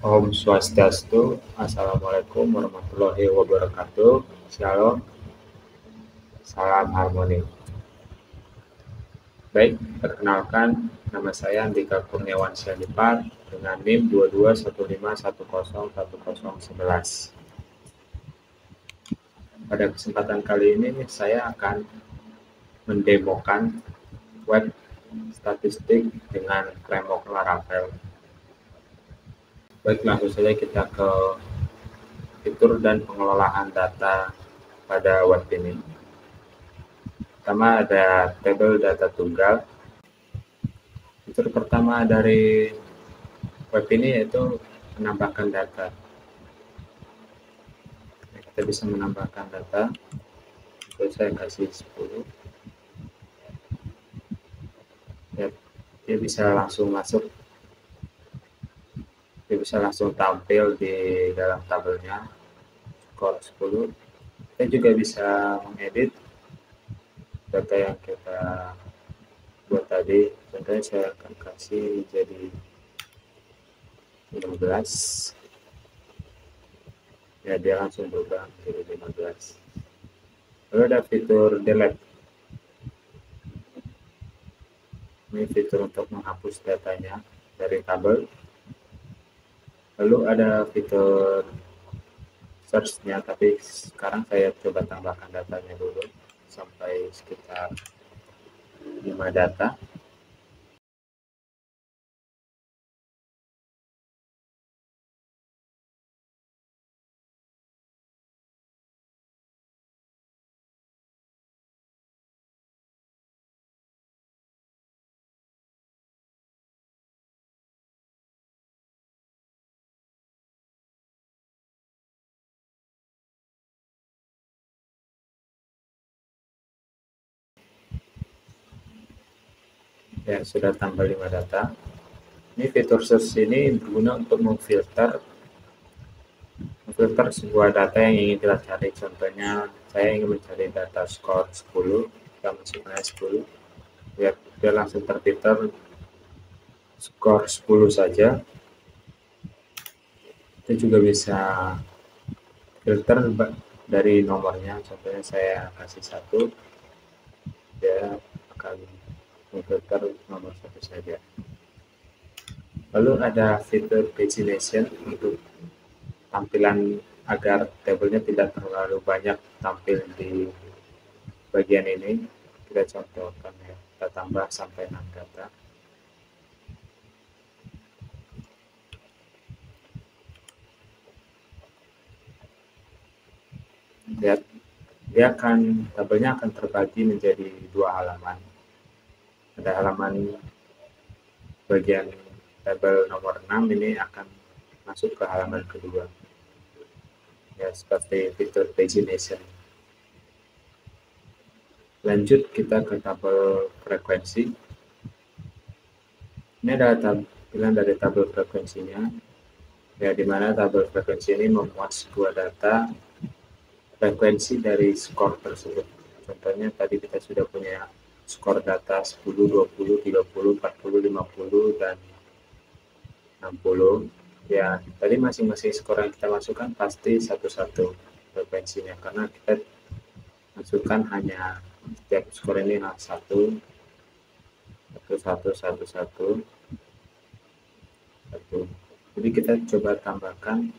Om Swastiastu, Assalamualaikum warahmatullahi wabarakatuh. Shalom, salam harmoni. Baik, perkenalkan nama saya Andika Kurniawan Sianipar dengan NIM 2215101011. Pada kesempatan kali ini saya akan mendemokan web statistik dengan framework Laravel. Baik, langsung saja kita ke fitur dan pengelolaan data pada web ini. Pertama ada tabel data tunggal. Fitur pertama dari web ini yaitu menambahkan data. Kita bisa menambahkan data. Itu saya kasih 10. Ya, dia bisa langsung masuk. Dia bisa langsung tampil di dalam tabelnya. Skor 10. Kita juga bisa mengedit data yang kita buat tadi. Contohnya saya akan kasih jadi 15. Ya, dia langsung berubah menjadi 15. Lalu ada fitur delete. Ini fitur untuk menghapus datanya dari tabel. Lalu ada fitur search-nya, tapi sekarang saya coba tambahkan datanya dulu sampai sekitar 5 data. Ya, sudah tambah 5 data. Ini fitur search ini berguna untuk memfilter sebuah data yang ingin kita cari. Contohnya saya ingin mencari data skor 10, kita masukkan 10. Ya, dia langsung terfilter skor 10 saja. Kita juga bisa filter dari nomornya. Contohnya saya kasih 1, dia akan memfilter nomor 1 saja. Lalu ada fitur pagination untuk tampilan agar tabelnya tidak terlalu banyak tampil di bagian ini. Kita contohkan ya, kita tambah sampai 6 data. Lihat, tabelnya akan terbagi menjadi 2 halaman. Ada halaman bagian tabel nomor 6 ini akan masuk ke halaman kedua. Ya, seperti fitur pagination. Lanjut kita ke tabel frekuensi. Ini ada tampilan dari tabel frekuensinya. Ya, di mana tabel frekuensi ini memuat sebuah data frekuensi dari skor tersebut. Contohnya tadi kita sudah punya skor data 10, 20, 30, 40, 50, dan 60. Ya, tadi masing-masing skor yang kita masukkan pasti satu-satu frekuensinya, karena kita masukkan hanya setiap skor ini satu. Jadi kita coba tambahkan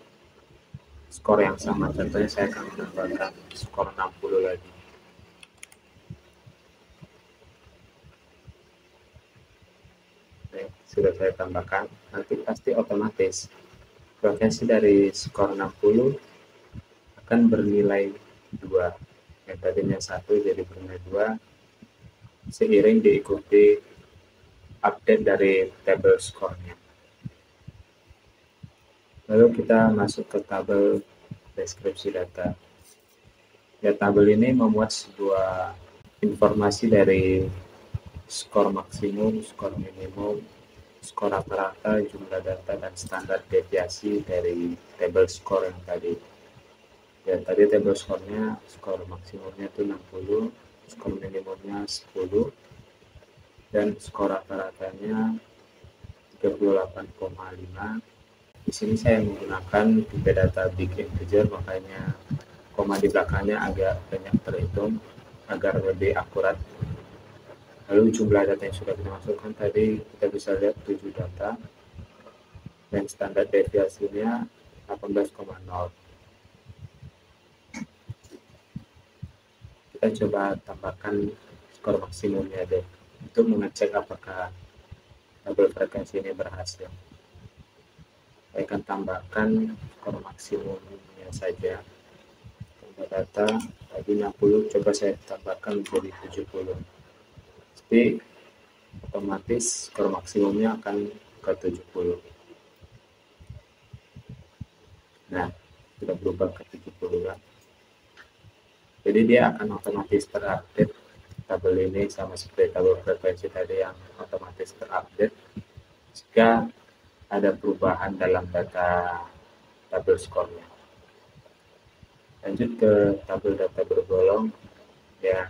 skor yang sama. Contohnya saya akan menambahkan skor 60 lagi. Sudah saya tambahkan, nanti pasti otomatis frekuensi dari skor 60 akan bernilai 2. Yang tadinya 1 jadi bernilai 2, seiring diikuti update dari tabel skornya. Lalu kita masuk ke tabel deskripsi data. Ya, tabel ini memuat sebuah informasi dari skor maksimum, skor minimum, skor rata-rata, jumlah data, dan standar deviasi dari tabel skor yang tadi. Ya, tadi tabel skornya, skor maksimumnya itu 60, skor minimumnya 10, dan skor rata-ratanya 38,5. Di sini saya menggunakan tipe data big integer, makanya koma di belakangnya agak banyak terhitung agar lebih akurat. Lalu jumlah data yang sudah kita masukkan tadi, kita bisa lihat 7 data dan standar deviasinya 18,0. Kita coba tambahkan skor maksimumnya deh untuk mengecek apakah tabel frekuensi ini berhasil. Saya akan tambahkan skor maksimumnya saja. Tambah data tadi 60, coba saya tambahkan menjadi 70. Jadi otomatis skor maksimumnya akan ke 70. Nah, sudah berubah ke 70 kan. Jadi dia akan otomatis terupdate tabel ini sama seperti tabel frekuensi tadi yang otomatis terupdate jika ada perubahan dalam data tabel skornya. Lanjut ke tabel data bergolong. Ya,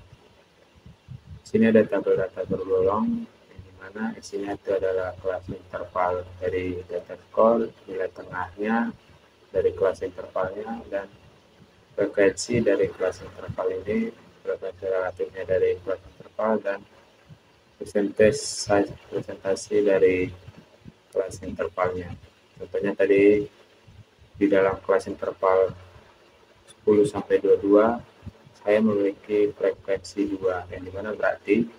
sini ada tabel data bergolong di mana isinya itu adalah kelas interval dari data skor, nilai tengahnya dari kelas intervalnya, dan frekuensi dari kelas interval ini, frekuensi relatifnya dari kelas interval, dan presentasi dari kelas intervalnya. Contohnya tadi di dalam kelas interval 10 sampai 22 saya memiliki frekuensi 2, yang dimana berarti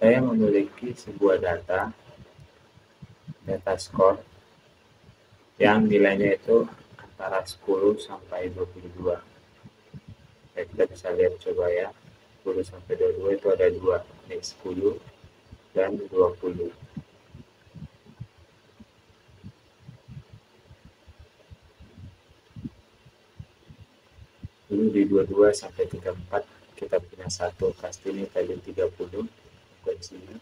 saya memiliki sebuah data skor yang nilainya itu antara 10 sampai 22. Ya, kita bisa lihat coba ya, 10 sampai 22 itu ada 2, ini 10 dan 20. Dulu di 22 sampai 34 kita punya satu pasti ini tadi 30 frekuensinya,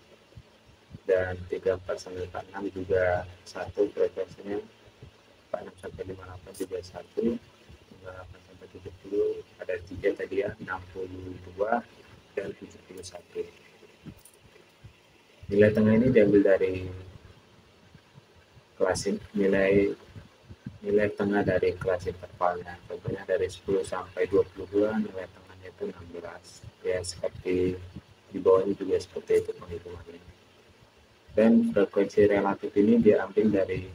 dan 34 sampai 46 juga satu frekuensinya, 46 sampai 58 juga satu, 58 sampai 70 ada 3 tadi ya, 62 dan 71. Nilai tengah ini diambil dari kelas nilai tengah dari kelas intervalnya. Contohnya dari 10 sampai 22 nilai tengahnya itu 16. Ya, seperti di bawahnya juga seperti itu penghitungannya. Dan frekuensi relatif ini diambil dari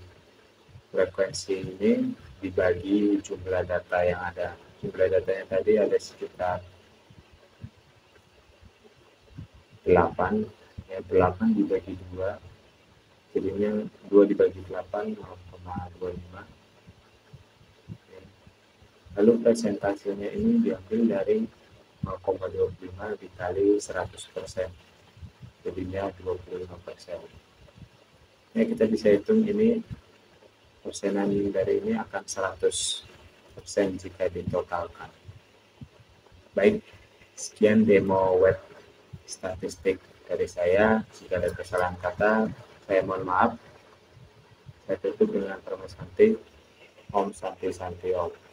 frekuensi ini dibagi jumlah data yang ada. Jumlah datanya tadi ada sekitar 8, ya 8 dibagi 2, jadinya 2 dibagi 8, 0,25. Lalu presentasinya ini diambil dari 0,25 dikali 100%, jadinya 25%. Ya, kita bisa hitung ini persenan dari ini akan 100% jika ditotalkan. Baik, sekian demo web statistik dari saya. Jika ada kesalahan kata, saya mohon maaf. Saya tutup dengan Om Santi Santi Om.